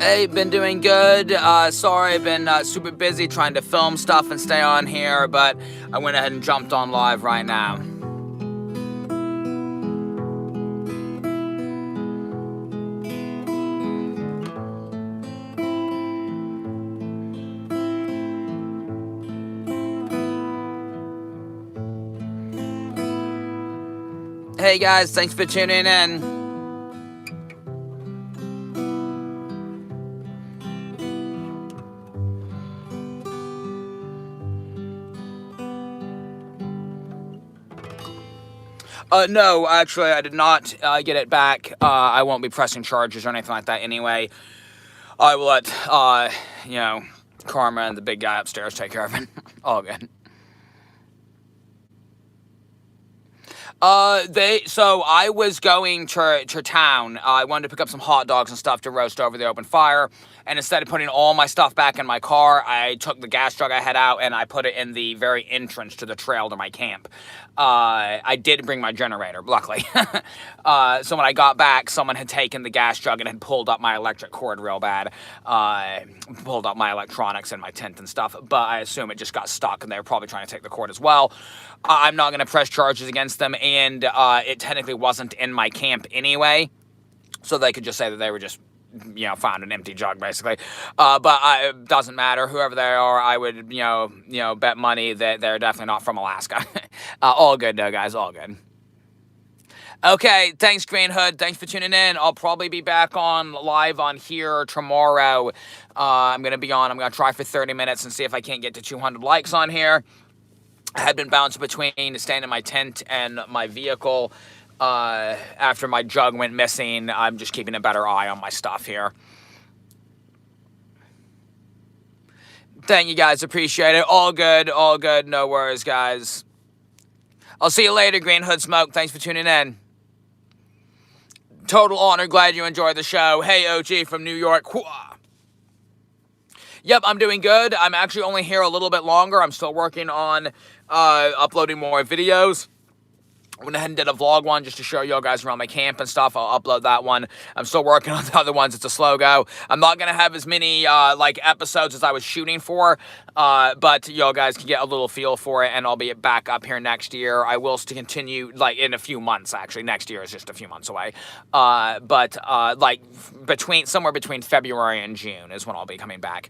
Hey, been doing good. Sorry, I've been super busy trying to film stuff and stay on here, but I went ahead and jumped on live right now. Hey guys, thanks for tuning in. No, actually, I did not get it back. I won't be pressing charges or anything like that anyway. I will let, Karma and the big guy upstairs take care of it. All good. So I was going to town. I wanted to pick up some hot dogs and stuff to roast over the open fire. And instead of putting all my stuff back in my car, I took the gas jug I had out and I put it in the very entrance to the trail to my camp. I did bring my generator, luckily. So when I got back, someone had taken the gas jug and had pulled up my electric cord real bad. Pulled up my electronics and my tent and stuff. But I assume it just got stuck and they were probably trying to take the cord as well. I'm not going to press charges against them, and it technically wasn't in my camp anyway, so they could just say that they were just, found an empty jug, basically. But it doesn't matter. Whoever they are, I would, bet money that they're definitely not from Alaska. All good, though, guys. All good. Okay, thanks, Green Hood. Thanks for tuning in. I'll probably be back on live on here tomorrow. I'm going to try for 30 minutes and see if I can't get to 200 likes on here. I had been bouncing between staying in my tent and my vehicle. After my jug went missing, I'm just keeping a better eye on my stuff here. Thank you, guys. Appreciate it. All good. All good. No worries, guys. I'll see you later, Green Hood Smoke. Thanks for tuning in. Total honor. Glad you enjoyed the show. Hey, OG from New York. Yep, I'm doing good. I'm actually only here a little bit longer. I'm still working on uploading more videos. I went ahead and did a vlog one just to show y'all guys around my camp and stuff. I'll upload that one. I'm still working on the other ones. It's a slow go. I'm not going to have as many episodes as I was shooting for, but y'all guys can get a little feel for it, and I'll be back up here next year. I will still continue in a few months, actually. Next year is just a few months away. But somewhere between February and June is when I'll be coming back.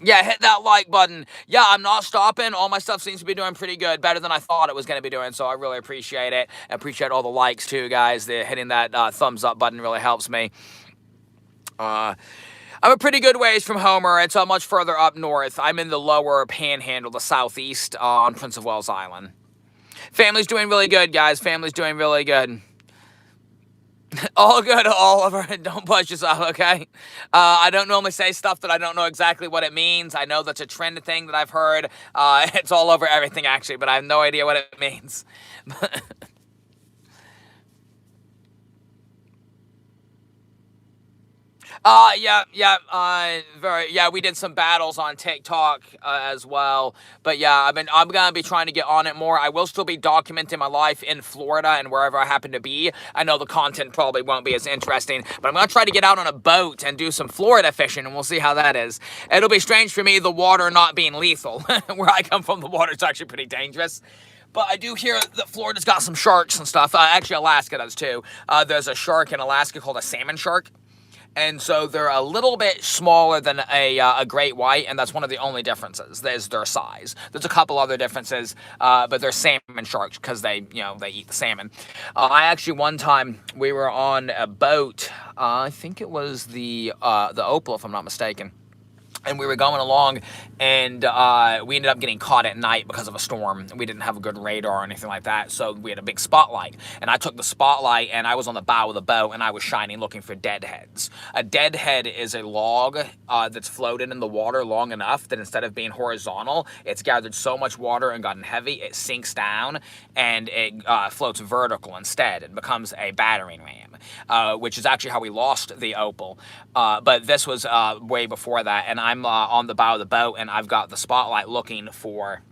Yeah, hit that like button. Yeah, I'm not stopping. All my stuff seems to be doing pretty good, better than I thought it was going to be doing, so I really appreciate it. I appreciate all the likes, too, guys. Hitting that thumbs up button really helps me. I'm a pretty good ways from Homer. It's much further up north. I'm in the lower panhandle, the southeast, on Prince of Wales Island. Family's doing really good, guys. Family's doing really good. All good, Oliver. Don't push yourself, okay? I don't normally say stuff that I don't know exactly what it means. I know that's a trend thing that I've heard. It's all over everything, actually, but I have no idea what it means. We did some battles on TikTok as well. But yeah, I'm gonna be trying to get on it more. I will still be documenting my life in Florida and wherever I happen to be. I know the content probably won't be as interesting, but I'm gonna try to get out on a boat and do some Florida fishing, and we'll see how that is. It'll be strange for me, the water not being lethal. Where I come from, the water's actually pretty dangerous. But I do hear that Florida's got some sharks and stuff. Actually, Alaska does too. There's a shark in Alaska called a salmon shark. And so they're a little bit smaller than a great white, and that's one of the only differences. There's their size. There's a couple other differences, but they're salmon sharks because they eat the salmon. I actually, one time, we were on a boat. I think it was the Opal, if I'm not mistaken. And we were going along, and we ended up getting caught at night because of a storm. We didn't have a good radar or anything like that, so we had a big spotlight. And I took the spotlight, and I was on the bow of the boat, and I was shining looking for deadheads. A deadhead is a log that's floated in the water long enough that instead of being horizontal, it's gathered so much water and gotten heavy, it sinks down, and it floats vertical instead. It becomes a battering ram, which is actually how we lost the Opal. But this was way before that, and I'm on the bow of the boat, and I've got the spotlight looking for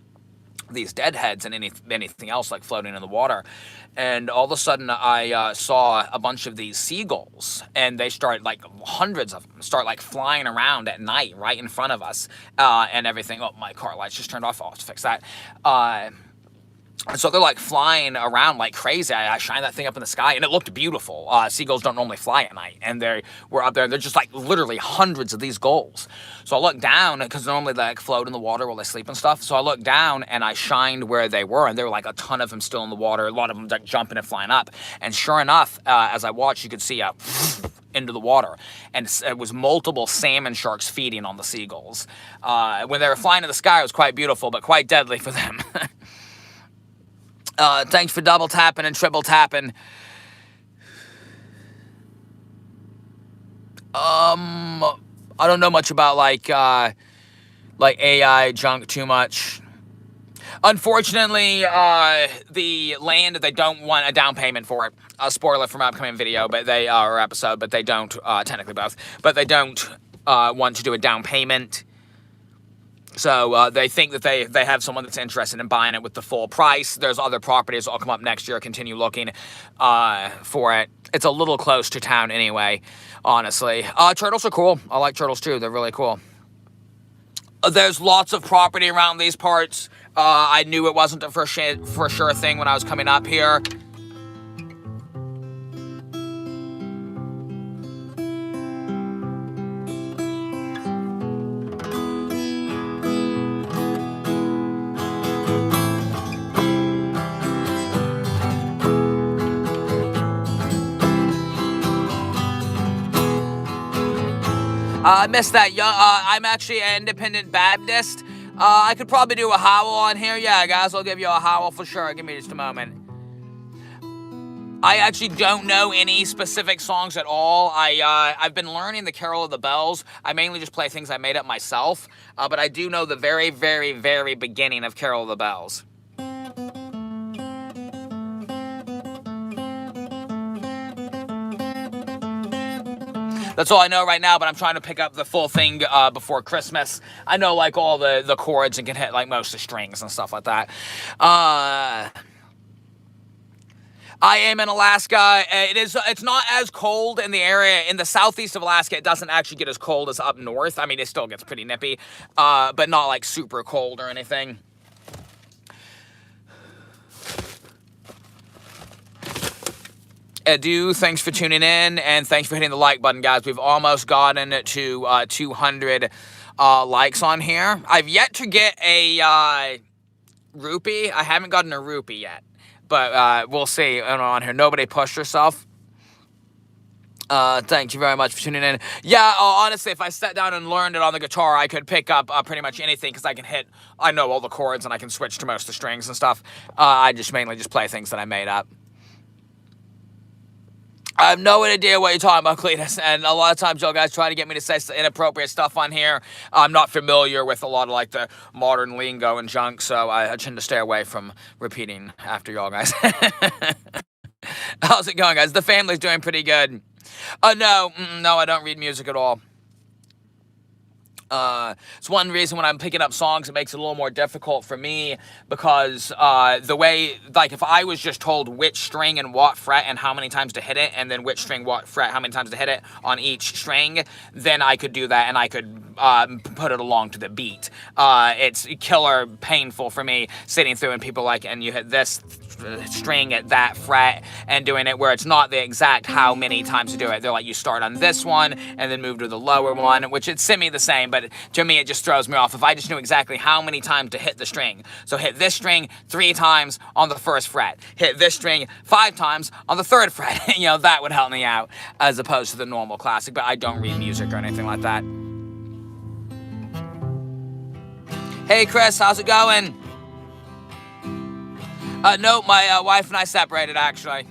these deadheads and anything else like floating in the water. And all of a sudden I saw a bunch of these seagulls, and they start, like, hundreds of them start, like, flying around at night right in front of us, and everything. Oh, my car lights just turned off. I'll have to fix that. So they're, like, flying around like crazy. I shined that thing up in the sky, and it looked beautiful. Seagulls don't normally fly at night, and they were up there, and they're just, like, literally hundreds of these gulls. So I looked down, because normally they, like, float in the water while they sleep and stuff. So I looked down, and I shined where they were, and there were, like, a ton of them still in the water, a lot of them, like, jumping and flying up. And sure enough, as I watched, you could see into the water, and it was multiple salmon sharks feeding on the seagulls. When they were flying in the sky, it was quite beautiful, but quite deadly for them. Thanks for double tapping and triple tapping. I don't know much about like AI junk too much. Unfortunately, the land, they don't want a down payment for it. A spoiler from an upcoming video, but they or episode, but they don't technically both, but they don't want to do a down payment. So they think that they have someone that's interested in buying it with the full price. There's other properties that will come up next year. Continue looking for it. It's a little close to town anyway, honestly. Turtles are cool. I like turtles too. They're really cool. There's lots of property around these parts. I knew it wasn't a for sure thing when I was coming up here. I missed that. I'm actually an independent Baptist. I could probably do a howl on here. Yeah, guys, I'll give you a howl for sure. Give me just a moment. I actually don't know any specific songs at all. I've been learning the Carol of the Bells. I mainly just play things I made up myself. But I do know the very, very, very beginning of Carol of the Bells. That's all I know right now, but I'm trying to pick up the full thing before Christmas. I know, like, all the chords and can hit, like, most of the strings and stuff like that. I am in Alaska. It's not as cold in the area. In the southeast of Alaska, it doesn't actually get as cold as up north. I mean, it still gets pretty nippy, but not, like, super cold or anything. Edu, thanks for tuning in, and thanks for hitting the like button, guys. We've almost gotten to 200 likes on here. I've yet to get a rupee. I haven't gotten a rupee yet, but we'll see on here. Nobody pushed herself. Thank you very much for tuning in. Yeah, honestly, if I sat down and learned it on the guitar, I could pick up pretty much anything, because I know all the chords, and I can switch to most of the strings and stuff. I just mainly just play things that I made up. I have no idea what you're talking about, Cletus, and a lot of times y'all guys try to get me to say inappropriate stuff on here. I'm not familiar with a lot of, like, the modern lingo and junk, so I tend to stay away from repeating after y'all guys. How's it going, guys? The family's doing pretty good. No, I don't read music at all. It's one reason when I'm picking up songs, it makes it a little more difficult for me, because the way, like, if I was just told which string and what fret and how many times to hit it, and then which string, what fret, how many times to hit it on each string, then I could do that, and I could put it along to the beat. It's killer painful for me sitting through and people like, and you hit this string at that fret and doing it where it's not the exact how many times to do it. They're like, you start on this one and then move to the lower one, which it's semi the same, but to me it just throws me off if I just knew exactly how many times to hit the string. So hit this string 3 times on the first fret, hit this string 5 times on the 3rd fret. You know, that would help me out as opposed to the normal classic, but I don't read music or anything like that. Hey Chris, how's it going? No, my wife and I separated, actually.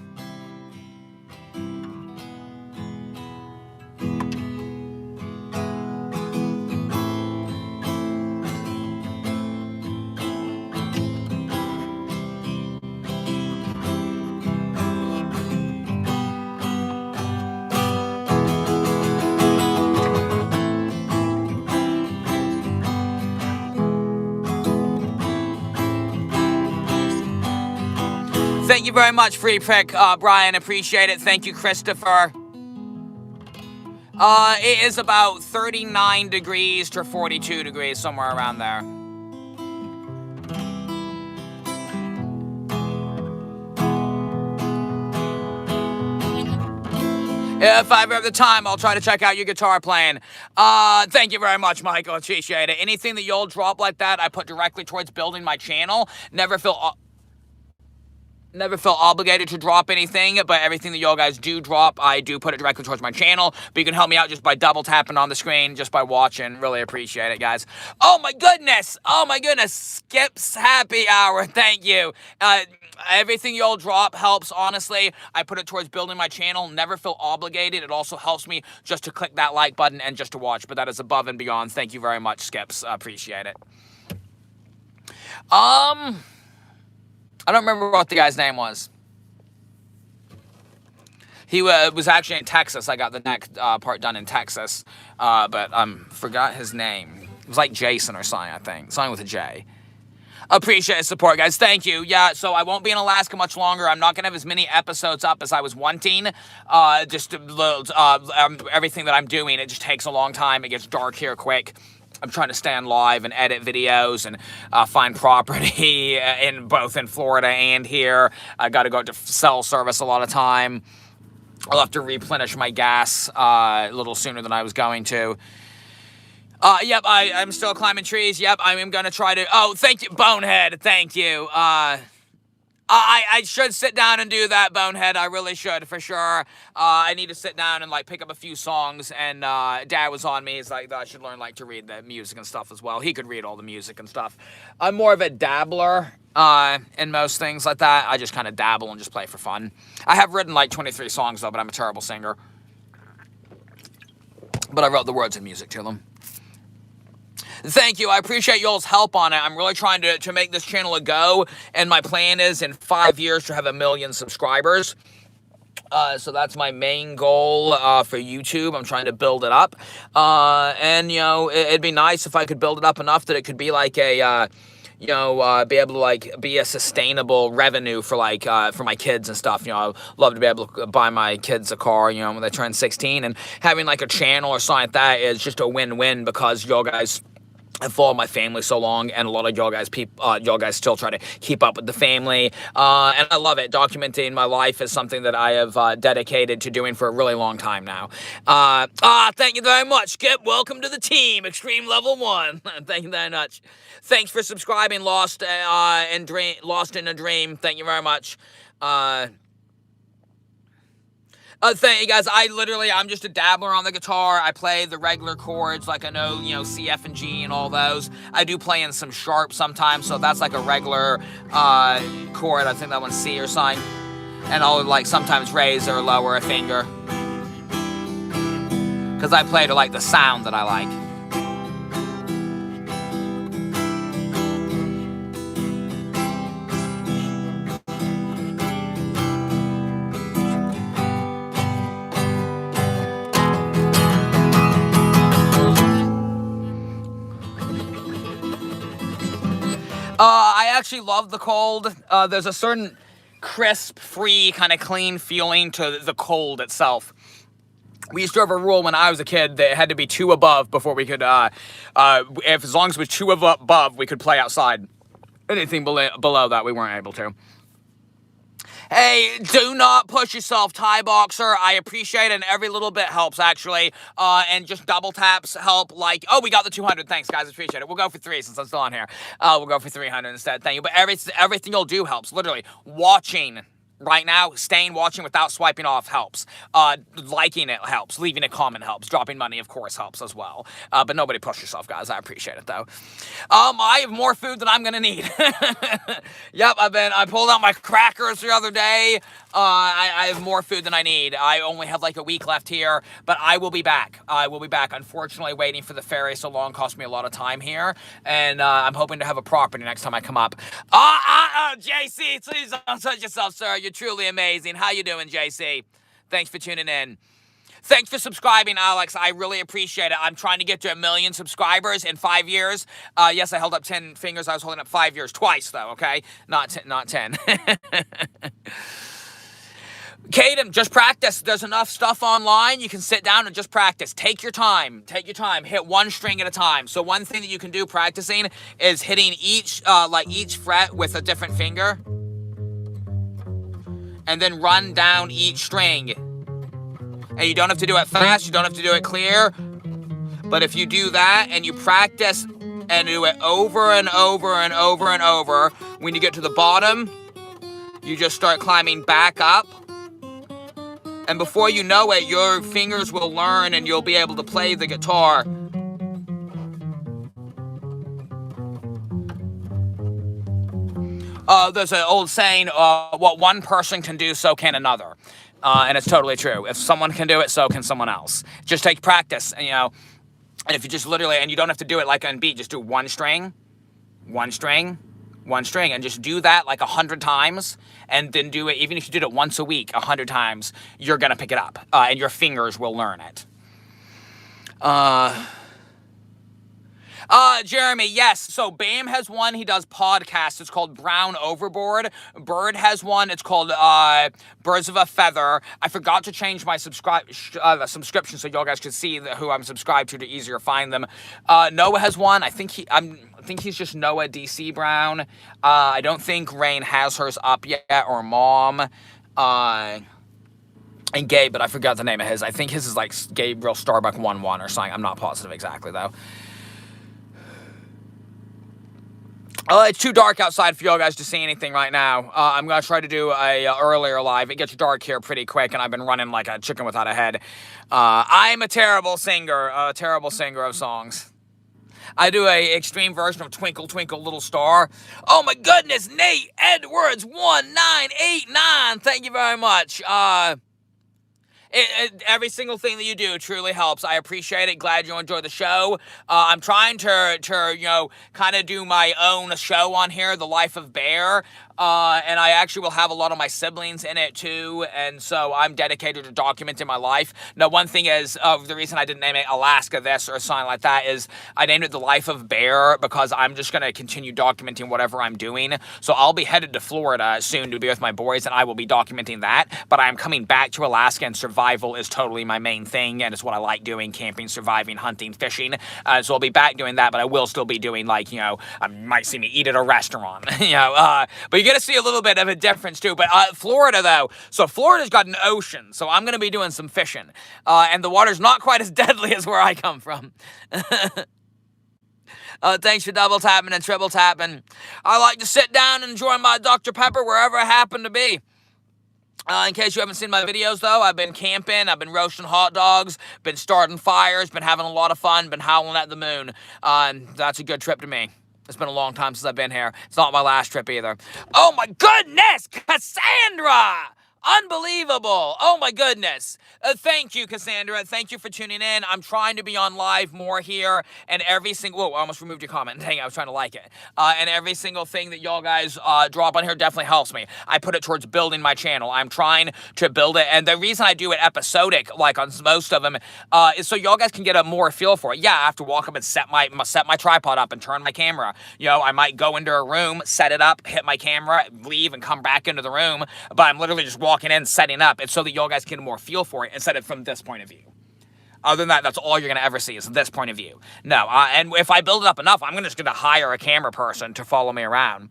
Thank you very much, Free Prick, Brian. Appreciate it. Thank you, Christopher. It is about 39 degrees to 42 degrees, somewhere around there. If I ever have the time, I'll try to check out your guitar playing. Thank you very much, Michael. Appreciate it. Anything that y'all drop like that, I put directly towards building my channel. Never feel obligated to drop anything, but everything that y'all guys do drop, I do put it directly towards my channel. But you can help me out just by double tapping on the screen, just by watching. Really appreciate it, guys. Oh my goodness! Skip's happy hour. Thank you. Everything y'all drop helps, honestly. I put it towards building my channel. Never feel obligated. It also helps me just to click that like button and just to watch. But that is above and beyond. Thank you very much, Skips. Appreciate it. I don't remember what the guy's name was. He was actually in Texas. I got the next part done in Texas. But forgot his name. It was like Jason or something, I think. Something with a J. Appreciate the support, guys. Thank you. Yeah, so I won't be in Alaska much longer. I'm not going to have as many episodes up as I was wanting. Everything that I'm doing, it just takes a long time. It gets dark here quick. I'm trying to stay on live and edit videos and find property in both in Florida and here. I got to go to cell service a lot of time. I'll have to replenish my gas a little sooner than I was going to. Yep, I'm still climbing trees. Yep, I am going to try to... Oh, thank you, Bonehead. Thank you. I should sit down and do that, Bonehead. I really should, for sure. I need to sit down and, like, pick up a few songs, and Dad was on me. He's like, I should learn, like, to read the music and stuff as well. He could read all the music and stuff. I'm more of a dabbler in most things like that. I just kind of dabble and just play for fun. I have written, like, 23 songs, though, but I'm a terrible singer. But I wrote the words and music to them. Thank you. I appreciate y'all's help on it. I'm really trying to make this channel a go, and my plan is in 5 years to have 1 million subscribers. So that's my main goal for YouTube. I'm trying to build it up. And, you know, it'd be nice if I could build it up enough that it could be like a... be able to, like, be a sustainable revenue for, like, for my kids and stuff. You know, I'd love to be able to buy my kids a car, you know, when they turn 16. And having, like, a channel or something like that is just a win-win because y'all guys... I've followed my family so long, and a lot of y'all guys still try to keep up with the family, and I love it. Documenting my life is something that I have dedicated to doing for a really long time now. Thank you very much, Skip. Welcome to the team, Extreme Level 1. Thank you very much. Thanks for subscribing, Lost in a Dream. Thank you very much. Thank you guys. I'm just a dabbler on the guitar. I play the regular chords, like I know, you know, C, F, and G and all those. I do play in some sharp sometimes, so that's like a regular chord. I think that one's C or something. And I'll like sometimes raise or lower a finger. Because I play to like the sound that I like. I actually love the cold. There's a certain crisp, free, kind of clean feeling to the cold itself. We used to have a rule when I was a kid that it had to be 2 above before we could, as long as it was 2 above, we could play outside. Anything below that, we weren't able to. Hey, do not push yourself, Thai Boxer. I appreciate it, and every little bit helps, actually. And just double taps help, like... Oh, we got the 200. Thanks, guys. Appreciate it. We'll go for 3 since I'm still on here. We'll go for 300 instead. Thank you. But everything you'll do helps. Literally, watching... Right now, watching without swiping off helps. Liking it helps. Leaving a comment helps. Dropping money, of course, helps as well. But nobody push yourself, guys. I appreciate it, though. I have more food than I'm gonna need. Yep, I pulled out my crackers the other day. I have more food than I need. I only have like a week left here, but I will be back. I will be back. Unfortunately, waiting for the ferry so long cost me a lot of time here, and I'm hoping to have a property next time I come up. JC, please don't touch yourself, sir. You're truly amazing. How you doing, JC? Thanks for tuning in. Thanks for subscribing, Alex. I really appreciate it. I'm trying to get to 1 million subscribers in 5 years. Yes, I held up 10 fingers. I was holding up 5 years twice, though, okay? Not 10. Caden, just practice. There's enough stuff online. You can sit down and just practice. Take your time. Hit one string at a time. So one thing that you can do practicing is hitting each fret with a different finger. And then run down each string. And you don't have to do it fast. You don't have to do it clear. But if you do that and you practice and do it over and over and over and over, when you get to the bottom, you just start climbing back up. And before you know it, your fingers will learn and you'll be able to play the guitar. There's an old saying, what one person can do, so can another. And it's totally true. If someone can do it, so can someone else. Just take practice, and if you just literally, and you don't have to do it like on beat, just do one string, and just do that like 100 times, and then do it, even if you did it once a week, 100 times, you're gonna pick it up, and your fingers will learn it. Jeremy, yes. So Bam has one. He does podcasts. It's called Brown Overboard. Bird has one. It's called Birds of a Feather. I forgot to change my subscription so y'all guys could see who I'm subscribed to easier find them. Noah has one. I think he's just Noah DC Brown. I don't think Rain has hers up yet, or Mom. And Gabe, but I forgot the name of his. I think his is like Gabriel Starbuck 11 or something. I'm not positive exactly though. It's too dark outside for y'all guys to see anything right now. I'm going to try to do a earlier live. It gets dark here pretty quick, and I've been running like a chicken without a head. I'm a terrible singer of songs. I do a extreme version of Twinkle Twinkle Little Star. Oh my goodness, Nate Edwards 1989. Thank you very much. Every single thing that you do truly helps. I appreciate it. Glad you enjoy the show. I'm trying to kind of do my own show on here, The Life of Bear. And I actually will have a lot of my siblings in it too, and so I'm dedicated to documenting my life. Now, one thing is, the reason I didn't name it Alaska this or something like that is I named it The Life of Bear because I'm just going to continue documenting whatever I'm doing. So I'll be headed to Florida soon to be with my boys, and I will be documenting that, but I'm coming back to Alaska, and survival is totally my main thing, and it's what I like doing: camping, surviving, hunting, fishing. So I'll be back doing that, but I will still be doing, like, I might see me eat at a restaurant, but you get to see a little bit of a difference too. But Florida, though, so Florida's got an ocean, so I'm going to be doing some fishing, and the water's not quite as deadly as where I come from. Thanks for double tapping and triple tapping. I like to sit down and enjoy my Dr. Pepper wherever I happen to be. In case you haven't seen my videos, though, I've been camping, I've been roasting hot dogs, been starting fires, been having a lot of fun, been howling at the moon, and that's a good trip to me. It's been a long time since I've been here. It's not my last trip either. Oh my goodness, Cassandra! Unbelievable. Oh my goodness. Thank you, Cassandra. Thank you for tuning in. I'm trying to be on live more here, and every single... Whoa, I almost removed your comment. Dang, I was trying to like it. And every single thing that y'all guys drop on here definitely helps me. I put it towards building my channel. I'm trying to build it, and the reason I do it episodic, like on most of them, is so y'all guys can get a more feel for it. Yeah, I have to walk up and set my tripod up and turn my camera. I might go into a room, set it up, hit my camera, leave, and come back into the room, but I'm literally just walking in, setting up. It's so that y'all guys get a more feel for it instead of from this point of view. Other than that, that's all you're going to ever see is this point of view. No, and if I build it up enough, I'm just going to hire a camera person to follow me around.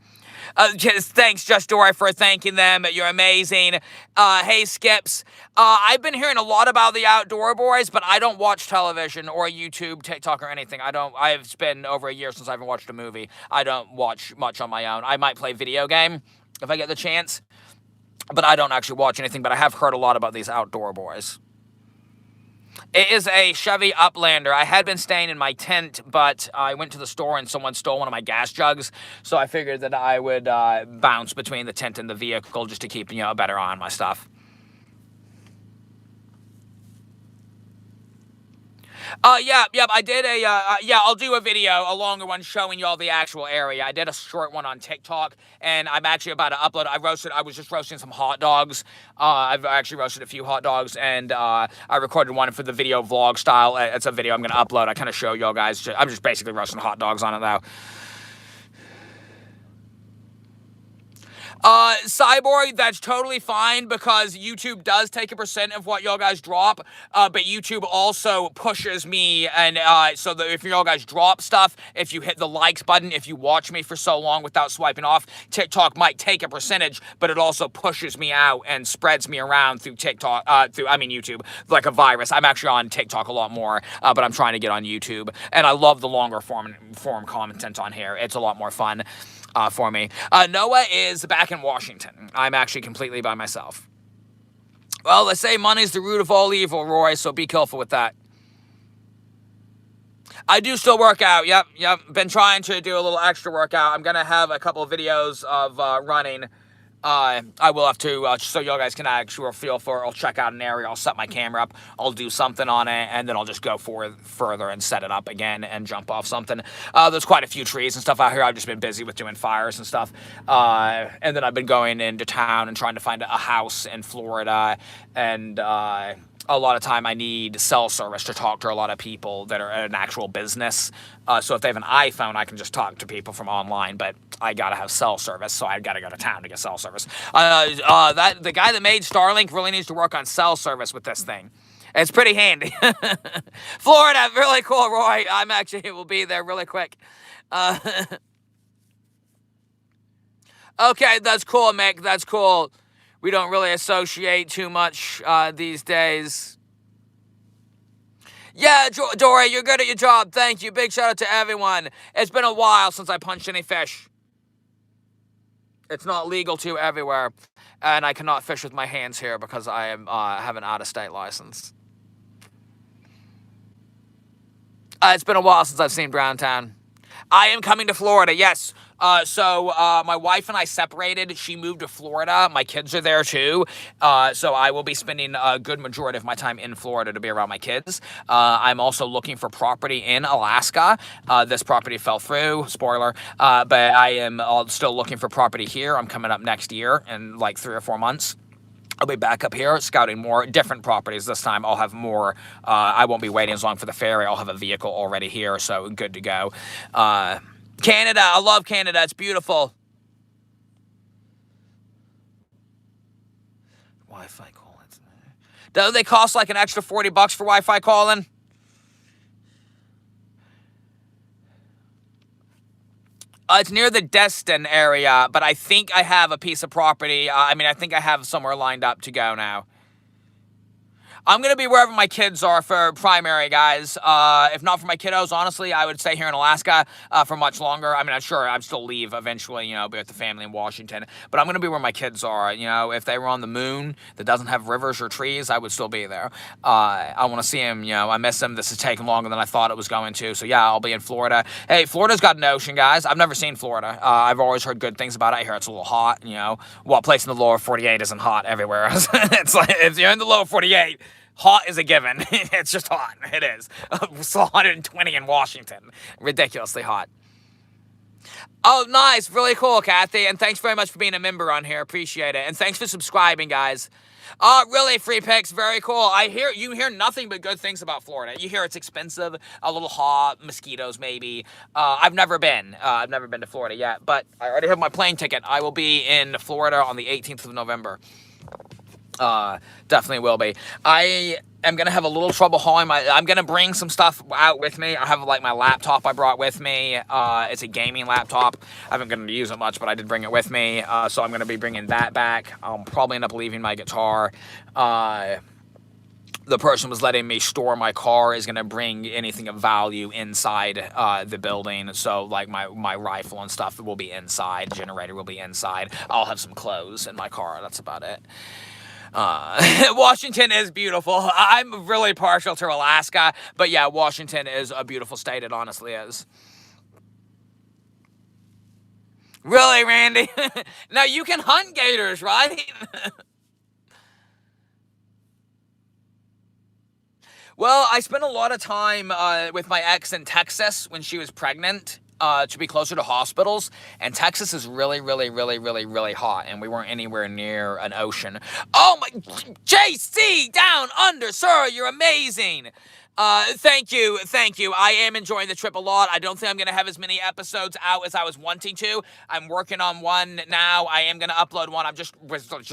Thanks, Just Dory, for thanking them. You're amazing. Hey, Skips. I've been hearing a lot about the Outdoor Boys, but I don't watch television or YouTube, TikTok, or anything. It's been over a year since I haven't watched a movie. I don't watch much on my own. I might play video game if I get the chance, but I don't actually watch anything, but I have heard a lot about these Outdoor Boys. It is a Chevy Uplander. I had been staying in my tent, but I went to the store and someone stole one of my gas jugs, so I figured that I would bounce between the tent and the vehicle just to keep, a better eye on my stuff. Yep. I did yeah, I'll do a video, a longer one showing y'all the actual area. I did a short one on TikTok, and I'm actually about to upload. I was just roasting some hot dogs. I've actually roasted a few hot dogs, and I recorded one for the video vlog style. It's a video I'm gonna upload. I kind of show y'all guys. I'm just basically roasting hot dogs on it though. Cyborg, that's totally fine because YouTube does take a percent of what y'all guys drop, but YouTube also pushes me, and so that if y'all guys drop stuff, if you hit the likes button, if you watch me for so long without swiping off, TikTok might take a percentage, but it also pushes me out and spreads me around through TikTok, YouTube, like a virus. I'm actually on TikTok a lot more, but I'm trying to get on YouTube, and I love the longer form content on here. It's a lot more fun. For me. Noah is back in Washington. I'm actually completely by myself. Well, they say money's the root of all evil, Roy, so be careful with that. I do still work out. Yep. Been trying to do a little extra workout. I'm going to have a couple of videos of running. I will have to, so y'all guys can actually feel for it. I'll check out an area, I'll set my camera up, I'll do something on it, and then I'll just go further and set it up again and jump off something. There's quite a few trees and stuff out here. I've just been busy with doing fires and stuff. And then I've been going into town and trying to find a house in Florida, and a lot of time I need cell service to talk to a lot of people that are an actual business. So if they have an iPhone, I can just talk to people from online, but I gotta have cell service, so I gotta go to town to get cell service. The guy that made Starlink really needs to work on cell service with this thing. It's pretty handy. Florida, really cool, Roy. I'm actually will be there really quick. Okay, that's cool, Mick. That's cool. We don't really associate too much these days. Yeah, Dory, you're good at your job. Thank you. Big shout out to everyone. It's been a while since I punched any fish. It's not legal to everywhere, and I cannot fish with my hands here because I am have an out-of-state license. It's been a while since I've seen Browntown. I am coming to Florida, yes. So my wife and I separated. She moved to Florida. My kids are there too. So I will be spending a good majority of my time in Florida to be around my kids. I'm also looking for property in Alaska. This property fell through, spoiler. But I am still looking for property here. I'm coming up next year in like 3 or 4 months. I'll be back up here scouting more different properties. This time I'll have more. I won't be waiting as long for the ferry. I'll have a vehicle already here, so good to go. Canada, I love Canada. It's beautiful. Wi-Fi calling. Do they cost like an extra $40 for Wi-Fi calling? It's near the Destin area, but I think I have a piece of property. I think I have somewhere lined up to go now. I'm going to be wherever my kids are for primary, guys. If not for my kiddos, honestly, I would stay here in Alaska for much longer. I'm sure I'd still leave eventually, be with the family in Washington. But I'm going to be where my kids are. If they were on the moon that doesn't have rivers or trees, I would still be there. I want to see them, I miss them. This is taking longer than I thought it was going to. So, yeah, I'll be in Florida. Hey, Florida's got an ocean, guys. I've never seen Florida. I've always heard good things about it. I hear it's a little hot, What place in the lower 48 isn't hot everywhere? It's like, if you're in the lower 48... hot is a given. It's just hot. It is. It's 120 in Washington. Ridiculously hot. Oh, nice. Really cool, Kathy. And thanks very much for being a member on here. Appreciate it. And thanks for subscribing, guys. Really, Free Picks. Very cool. You hear nothing but good things about Florida. You hear it's expensive, a little hot, mosquitoes maybe. I've never been to Florida yet, but I already have my plane ticket. I will be in Florida on the 18th of November. Definitely will be. I am going to have a little trouble hauling I'm going to bring some stuff out with me. I have like my laptop I brought with me. It's a gaming laptop. I haven't going to use it much, but I did bring it with me. So I'm going to be bringing that back. I'll probably end up leaving my guitar. The person was letting me store my car is going to bring anything of value inside the building. So like my rifle and stuff will be inside. Generator will be inside. I'll have some clothes in my car. That's about it. Washington is beautiful. I'm really partial to Alaska, but yeah, Washington is a beautiful state. It honestly is. Really, Randy? Now you can hunt gators, right? Well, I spent a lot of time with my ex in Texas when she was pregnant. To be closer to hospitals, and Texas is really, really, really, really, really hot, and we weren't anywhere near an ocean. Oh my, JC, down under, sir, you're amazing. Thank you, thank you. I am enjoying the trip a lot. I don't think I'm gonna have as many episodes out as I was wanting to. I'm working on one now. I am gonna upload one. I'm just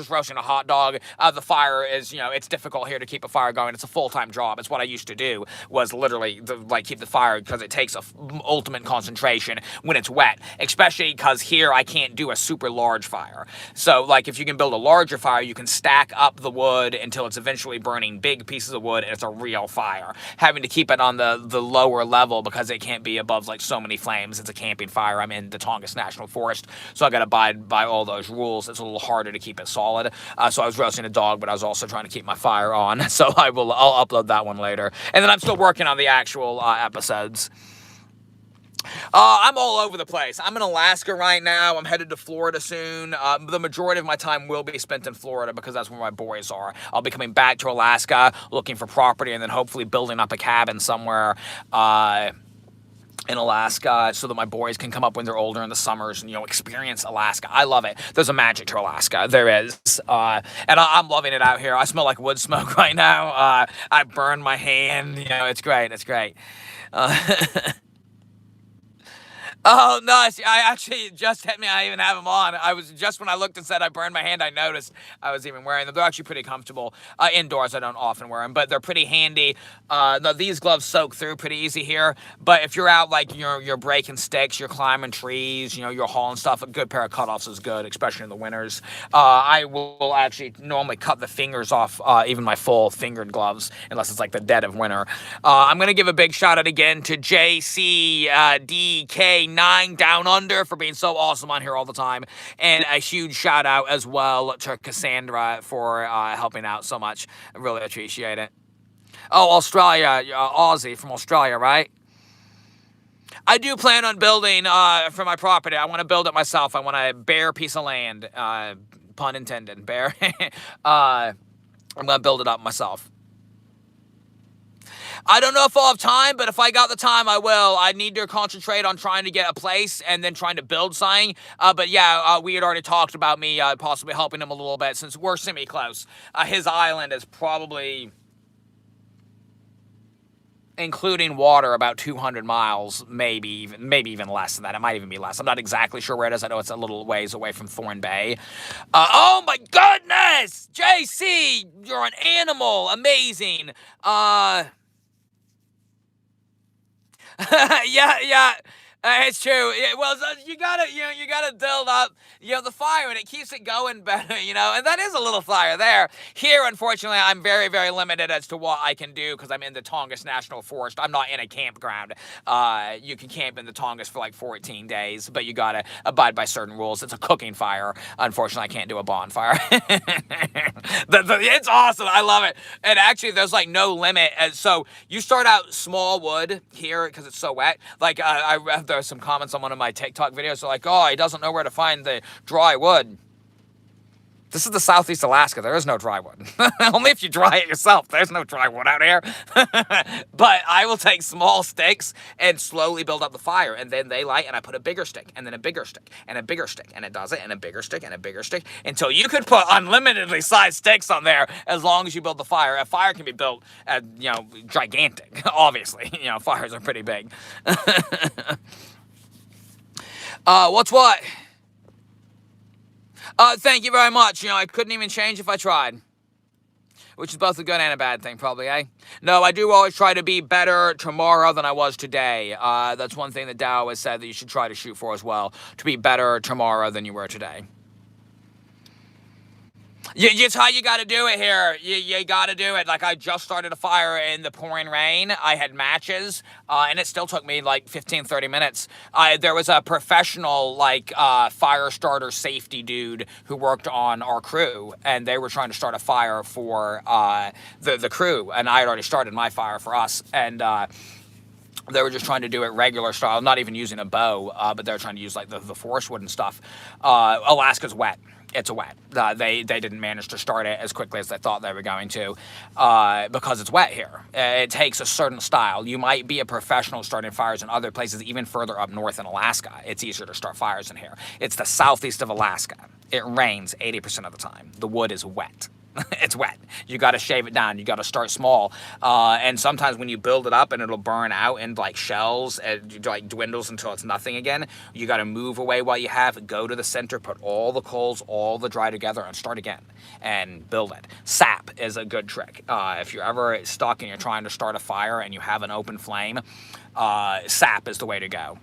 roasting a hot dog. The fire is, it's difficult here to keep a fire going. It's a full-time job. It's what I used to do, was literally keep the fire, because it takes ultimate concentration when it's wet, especially because here I can't do a super large fire. So like if you can build a larger fire, you can stack up the wood until it's eventually burning big pieces of wood and it's a real fire. Having to keep it on the lower level because it can't be above like so many flames. It's a camping fire. I'm in the Tongass National Forest, so I got to abide by all those rules. It's a little harder to keep it solid. So I was roasting a dog, but I was also trying to keep my fire on. So I'll upload that one later. And then I'm still working on the actual episodes. I'm all over the place. I'm in Alaska right now. I'm headed to Florida soon. The majority of my time will be spent in Florida because that's where my boys are. I'll be coming back to Alaska, looking for property, and then hopefully building up a cabin somewhere in Alaska so that my boys can come up when they're older in the summers and, experience Alaska. I love it. There's a magic to Alaska. There is. And I'm loving it out here. I smell like wood smoke right now. I burn my hand. It's great. It's great. Oh, nice. I actually just hit me. I even have them on. I was just when I looked and said I burned my hand, I noticed I was even wearing them. They're actually pretty comfortable. Indoors, I don't often wear them, but they're pretty handy. These gloves soak through pretty easy here. But if you're out, like, you're breaking sticks, you're climbing trees, you're hauling stuff, a good pair of cutoffs is good, especially in the winters. I will actually normally cut the fingers off, even my full fingered gloves, unless it's like the dead of winter. I'm going to give a big shout out again to JCDK9 Down Under for being so awesome on here all the time, and a huge shout out as well to Cassandra for helping out so much. I really appreciate it. Oh, Australia, Aussie from Australia, right? I do plan on building for my property. I want to build it myself. I want a bare piece of land, pun intended, bare. I'm gonna build it up myself. I don't know if I'll have time, but if I got the time, I will. I need to concentrate on trying to get a place and then trying to build something. But yeah, we had already talked about me possibly helping him a little bit since we're semi-close. His island is probably, including water, about 200 miles, maybe even less than that. It might even be less. I'm not exactly sure where it is. I know it's a little ways away from Thorn Bay. Oh my goodness! JC, you're an animal. Amazing. Yeah. It's true. Yeah, well, so you gotta build up, the fire, and it keeps it going better, and that is a little fire there. Here, unfortunately, I'm very, very limited as to what I can do because I'm in the Tongass National Forest. I'm not in a campground. You can camp in the Tongass for like 14 days, but you gotta abide by certain rules. It's a cooking fire. Unfortunately, I can't do a bonfire. It's awesome. I love it. And actually, there's like no limit. So you start out small wood here because it's so wet. Like I read there are some comments on one of my TikTok videos. They're like, oh, he doesn't know where to find the dry wood. This is the Southeast Alaska. There is no dry wood. Only if you dry it yourself. There's no dry wood out here. But I will take small sticks and slowly build up the fire. And then they light, and I put a bigger stick, and then a bigger stick, and a bigger stick. And it does it, and a bigger stick, and a bigger stick. Until you could put unlimitedly sized sticks on there as long as you build the fire. A fire can be built, gigantic, obviously. Fires are pretty big. What's what? Thank you very much. I couldn't even change if I tried. Which is both a good and a bad thing, probably, eh? No, I do always try to be better tomorrow than I was today. That's one thing that Tao has said that you should try to shoot for as well. To be better tomorrow than you were today. It's how you gotta do it here. You gotta do it. Like, I just started a fire in the pouring rain. I had matches, and it still took me like 15, 30 minutes. There was a professional, fire starter safety dude who worked on our crew, and they were trying to start a fire for the crew, and I had already started my fire for us, and they were just trying to do it regular style, not even using a bow, but they were trying to use, the forest wood and stuff. Alaska's wet. it's wet. They didn't manage to start it as quickly as they thought they were going to, because it's wet here. It takes a certain style. You might be a professional starting fires in other places, even further up north in Alaska. It's easier to start fires in here. It's the southeast of Alaska. It rains 80% of the time. The wood is wet. It's wet. You got to shave it down. You got to start small. And sometimes when you build it up and it'll burn out in like shells, it like dwindles until it's nothing again. You got to move away while you have it. Go to the center, put all the coals, all the dry together, and start again and build it. Sap is a good trick. If you're ever stuck and you're trying to start a fire and you have an open flame, sap is the way to go.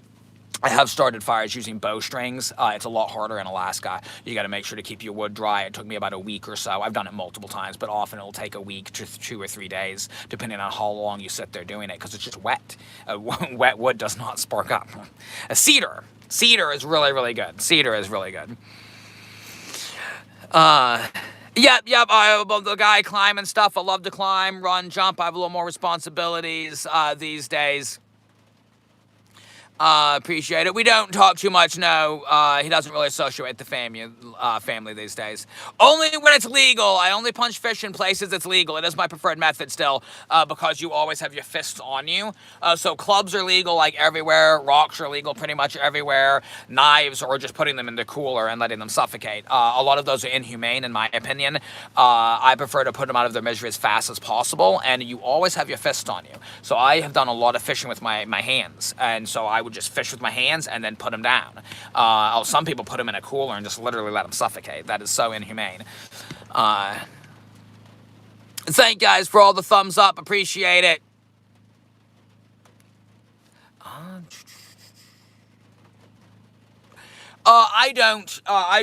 I have started fires using bowstrings. It's a lot harder in Alaska. You got to make sure to keep your wood dry. It took me about a week or so. I've done it multiple times, but often it'll take a week to 2 or 3 days, depending on how long you sit there doing it, because it's just wet. Wet wood does not spark up. A cedar. Cedar is really, really good. Cedar is really good. Yep. The guy climbing stuff. I love to climb, run, jump. I have a little more responsibilities these days. Appreciate it. We don't talk too much, no. He doesn't really associate with the family these days. Only when it's legal. I only punch fish in places it's legal. It is my preferred method still, because you always have your fists on you. So clubs are legal like everywhere. Rocks are legal pretty much everywhere. Knives, or just putting them in the cooler and letting them suffocate. A lot of those are inhumane in my opinion. I prefer to put them out of their misery as fast as possible, and you always have your fists on you. So I have done a lot of fishing with my hands, and so I would just fish with my hands and then put them down. Some people put them in a cooler and just literally let them suffocate. That is so inhumane. Thank you guys for all the thumbs up. Appreciate it. I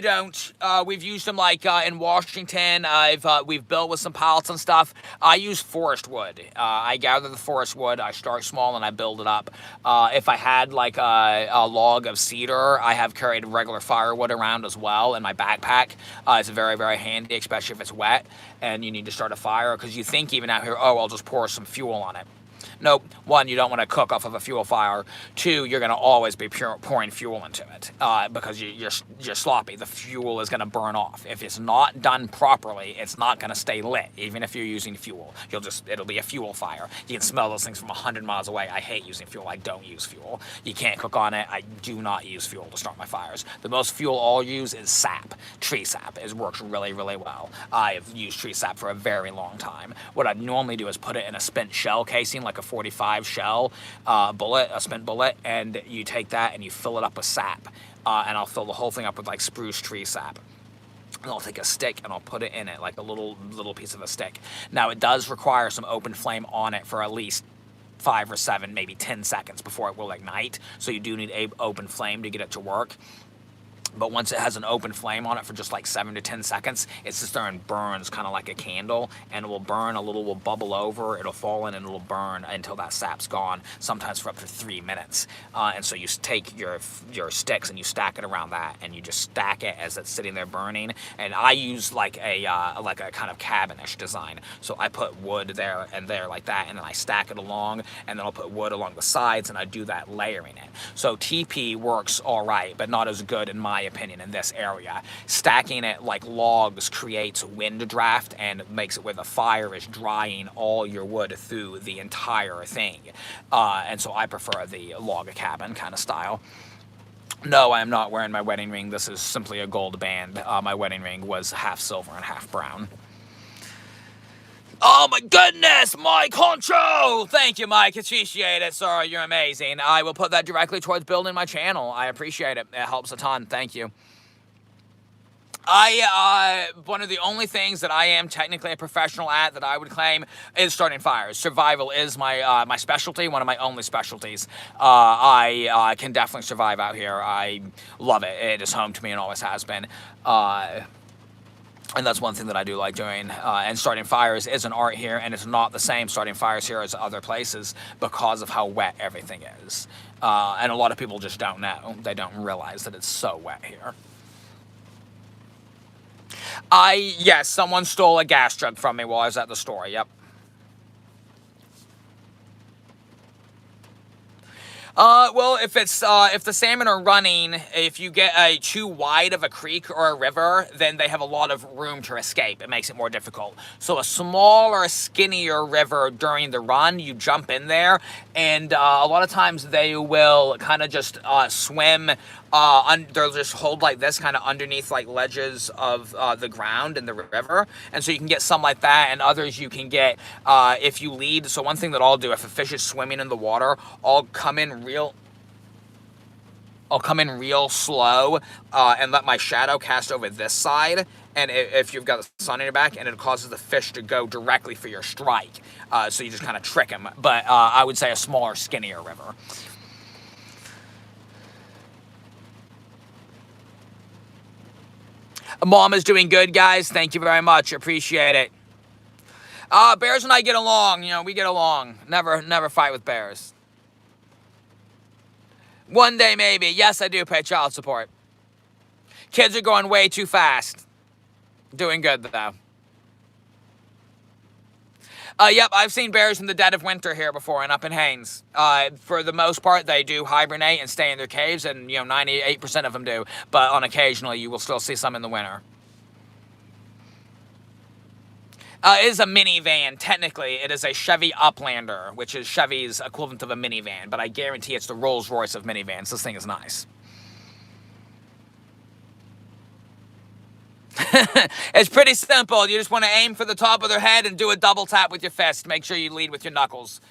don't. We've used them like in Washington. We've built with some pallets and stuff. I use forest wood. I gather the forest wood. I start small and I build it up. If I had like a log of cedar, I have carried regular firewood around as well in my backpack. It's very, very handy, especially if it's wet and you need to start a fire, because you think even out here, oh, I'll just pour some fuel on it. Nope. One, you don't want to cook off of a fuel fire. Two, you're going to always be pouring fuel into it, because you're sloppy. The fuel is going to burn off. If it's not done properly, it's not going to stay lit, even if you're using fuel. It'll be a fuel fire. You can smell those things from 100 miles away. I hate using fuel. I don't use fuel. You can't cook on it. I do not use fuel to start my fires. The most fuel I'll use is sap. Tree sap. It works really, really well. I've used tree sap for a very long time. What I normally do is put it in a spent shell casing, like a 45 shell bullet, a spent bullet, and you take that and you fill it up with sap. And I'll fill the whole thing up with like spruce tree sap. And I'll take a stick and I'll put it in it, like a little piece of a stick. Now it does require some open flame on it for at least 5 or 7, maybe 10 seconds before it will ignite. So you do need an open flame to get it to work. But once it has an open flame on it for just like 7 to 10 seconds, it sits there and burns kind of like a candle, and it will burn, a little will bubble over, it'll fall in, and it'll burn until that sap's gone, sometimes for up to 3 minutes. And so you take your sticks and you stack it around that, and you just stack it as it's sitting there burning. And I use like a kind of cabinish design. So I put wood there and there like that, and then I stack it along, and then I'll put wood along the sides, and I do that layering it. So TP works all right, but not as good in my opinion in this area. Stacking it like logs creates wind draft and makes it where the fire is drying all your wood through the entire thing. And so I prefer the log cabin kind of style. No, I am not wearing my wedding ring. This is simply a gold band. My wedding ring was half silver and half brown. Oh my goodness, Mike Honcho! Thank you, Mike. Appreciate it, sir. You're amazing. I will put that directly towards building my channel. I appreciate it. It helps a ton. Thank you. One of the only things that I am technically a professional at that I would claim is starting fires. Survival is my specialty, one of my only specialties. I can definitely survive out here. I love it. It is home to me and always has been. And that's one thing that I do like doing. And starting fires is an art here, and it's not the same starting fires here as other places because of how wet everything is. And a lot of people just don't know. They don't realize that it's so wet here. Yes, someone stole a gas jug from me while I was at the store, yep. Well, if the salmon are running, if you get too wide of a creek or a river, then they have a lot of room to escape. It makes it more difficult. So a smaller, skinnier river during the run, you jump in there, and a lot of times they will kind of just swim. They'll just hold like this, kind of underneath like ledges of the ground in the river, and so you can get some like that, and others you can get if you lead. So one thing that I'll do if a fish is swimming in the water, I'll come in real slow and let my shadow cast over this side. And if you've got the sun in your back, and it causes the fish to go directly for your strike, so you just kind of trick him. But I would say a smaller, skinnier river. Mom is doing good, guys. Thank you very much. Appreciate it. Bears and I get along. You know, we get along. Never fight with bears. One day, maybe. Yes, I do pay child support. Kids are going way too fast. Doing good, though. Yep, I've seen bears in the dead of winter here before and up in Haines. For the most part, they do hibernate and stay in their caves, and, 98% of them do. But on occasionally, you will still see some in the winter. It is a minivan. Technically, it is a Chevy Uplander, which is Chevy's equivalent of a minivan. But I guarantee it's the Rolls-Royce of minivans. This thing is nice. It's pretty simple. You just want to aim for the top of their head and do a double tap with your fist. Make sure you lead with your knuckles.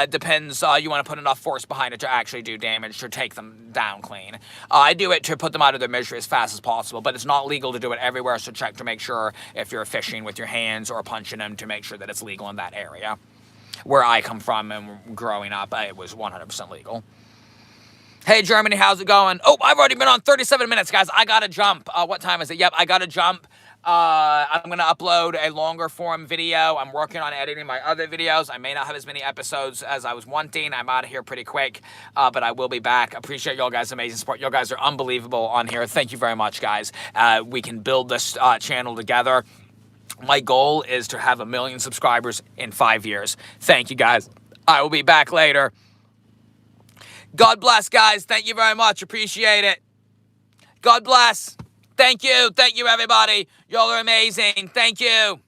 Depends, you want to put enough force behind it to actually do damage, to take them down clean. I do it to put them out of their misery as fast as possible, but it's not legal to do it everywhere, so check to make sure if you're fishing with your hands or punching them to make sure that it's legal in that area. Where I come from and growing up, it was 100% legal. Hey, Germany, how's it going? Oh, I've already been on 37 minutes, guys. I gotta jump. What time is it? Yep, I gotta jump. I'm going to upload a longer form video. I'm working on editing my other videos. I may not have as many episodes as I was wanting. I'm out of here pretty quick, but I will be back. Appreciate y'all guys' amazing support. Y'all guys are unbelievable on here. Thank you very much, guys. We can build this channel together. My goal is to have 1 million subscribers in 5 years. Thank you, guys. I will be back later. God bless, guys. Thank you very much. Appreciate it. God bless. Thank you. Thank you, everybody. Y'all are amazing. Thank you.